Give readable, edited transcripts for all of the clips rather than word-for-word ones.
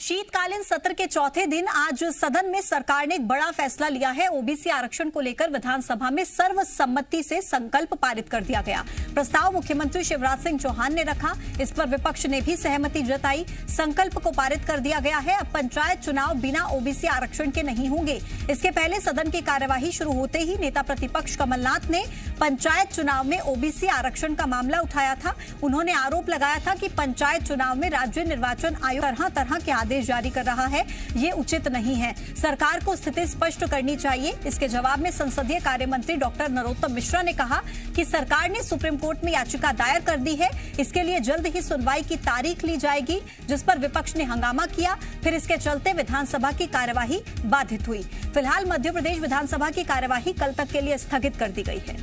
शीतकालीन सत्र के चौथे दिन आज सदन में सरकार ने एक बड़ा फैसला लिया है। ओबीसी आरक्षण को लेकर विधानसभा में सर्वसम्मति से संकल्प पारित कर दिया गया। प्रस्ताव मुख्यमंत्री शिवराज सिंह चौहान ने रखा, इस पर विपक्ष ने भी सहमति जताई। संकल्प को पारित कर दिया गया है। अब पंचायत चुनाव बिना ओबीसी आरक्षण के नहीं होंगे। इसके पहले सदन की कार्यवाही शुरू होते ही नेता प्रतिपक्ष कमलनाथ ने पंचायत चुनाव में ओबीसी आरक्षण का मामला उठाया था। उन्होंने आरोप लगाया था कि पंचायत चुनाव में राज्य निर्वाचन आयोग तरह तरह के आदेश जारी कर रहा है, ये उचित नहीं है। सरकार को स्थिति स्पष्ट करनी चाहिए। इसके जवाब में संसदीय कार्य मंत्री डॉक्टर नरोत्तम मिश्रा ने कहा कि सरकार ने सुप्रीम कोर्ट में याचिका दायर कर दी है, इसके लिए जल्द ही सुनवाई की तारीख ली जाएगी, जिस पर विपक्ष ने हंगामा किया। फिर इसके चलते विधानसभा की कार्यवाही बाधित हुई। फिलहाल मध्य प्रदेश विधानसभा की कार्यवाही कल तक के लिए स्थगित कर दी गई है।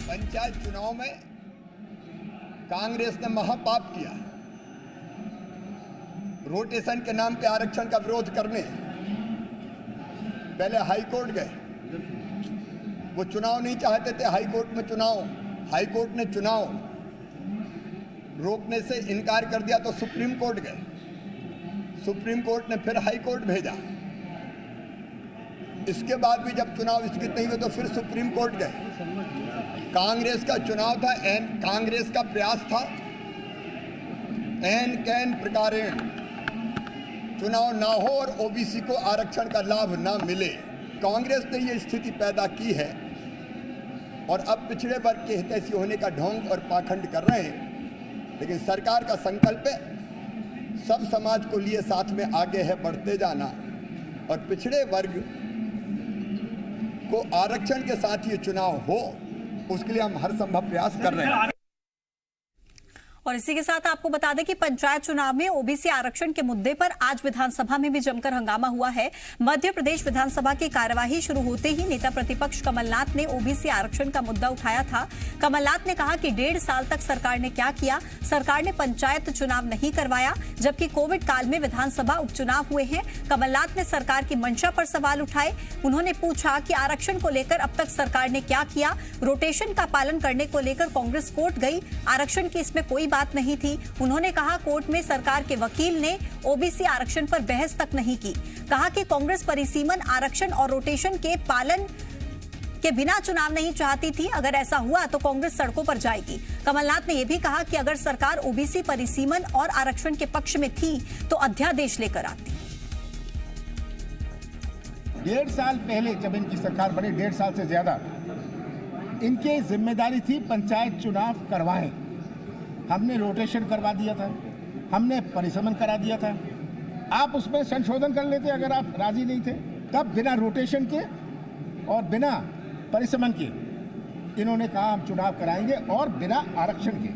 पंचायत चुनाव में कांग्रेस ने महापाप किया। रोटेशन के नाम पे आरक्षण का विरोध करने पहले हाई कोर्ट गए। वो चुनाव नहीं चाहते थे, हाई कोर्ट में चुनाव, हाई कोर्ट ने चुनाव रोकने से इनकार कर दिया तो सुप्रीम कोर्ट गए। सुप्रीम कोर्ट ने फिर हाई कोर्ट भेजा। इसके बाद भी जब चुनाव स्थित नहीं हुए तो फिर सुप्रीम कोर्ट गए। कांग्रेस का चुनाव था, कांग्रेस का प्रयास था एन कैन प्रकारेण चुनाव ना हो और ओबीसी को आरक्षण का लाभ ना मिले। कांग्रेस ने ये स्थिति पैदा की है और अब पिछड़े वर्ग के हितैषी होने का ढोंग और पाखंड कर रहे हैं। लेकिन सरकार का संकल्प है सब समाज को लिए साथ में आगे है बढ़ते जाना और पिछड़े वर्ग को आरक्षण के साथ ये चुनाव हो, उसके लिए हम हर संभव प्रयास कर रहे हैं। और इसी के साथ आपको बता दें कि पंचायत चुनाव में ओबीसी आरक्षण के मुद्दे पर आज विधानसभा में भी जमकर हंगामा हुआ है। मध्य प्रदेश विधानसभा की कार्यवाही शुरू होते ही नेता प्रतिपक्ष कमलनाथ ने ओबीसी आरक्षण का मुद्दा उठाया था। कमलनाथ ने कहा कि 1.5 साल तक सरकार ने क्या किया, सरकार ने पंचायत चुनाव नहीं करवाया, जबकि कोविड काल में विधानसभा उपचुनाव हुए हैं। कमलनाथ ने सरकार की मंशा पर सवाल उठाए। उन्होंने पूछा कि आरक्षण को लेकर अब तक सरकार ने क्या किया। रोटेशन का पालन करने को लेकर कांग्रेस कोर्ट गई, आरक्षण की इसमें कोई बात नहीं थी। उन्होंने कहा कोर्ट में सरकार के वकील ने ओबीसी आरक्षण पर बहस तक नहीं की। कहा कि कांग्रेस परिसीमन आरक्षण और रोटेशन के पालन के बिना चुनाव नहीं चाहती थी। अगर ऐसा हुआ तो कांग्रेस सड़कों पर जाएगी। कमलनाथ ने यह भी कहा कि अगर सरकार ओबीसी परिसीमन और आरक्षण के पक्ष में थी तो अध्यादेश लेकर आती। 1.5 साल पहले जब इनकी सरकार बनी, 1.5 साल से ज्यादा, इनकी जिम्मेदारी थी पंचायत चुनाव करवाएं। हमने रोटेशन करवा दिया था, हमने परिसमन करा दिया था। आप उसमें संशोधन कर लेते अगर आप राजी नहीं थे। तब बिना रोटेशन के और बिना परिसमन के इन्होंने कहा हम चुनाव कराएंगे और बिना आरक्षण के।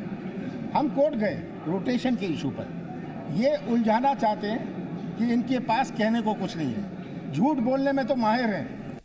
हम कोर्ट गए रोटेशन के इशू पर। ये उलझाना चाहते हैं कि इनके पास कहने को कुछ नहीं है। झूठ बोलने में तो माहिर हैं।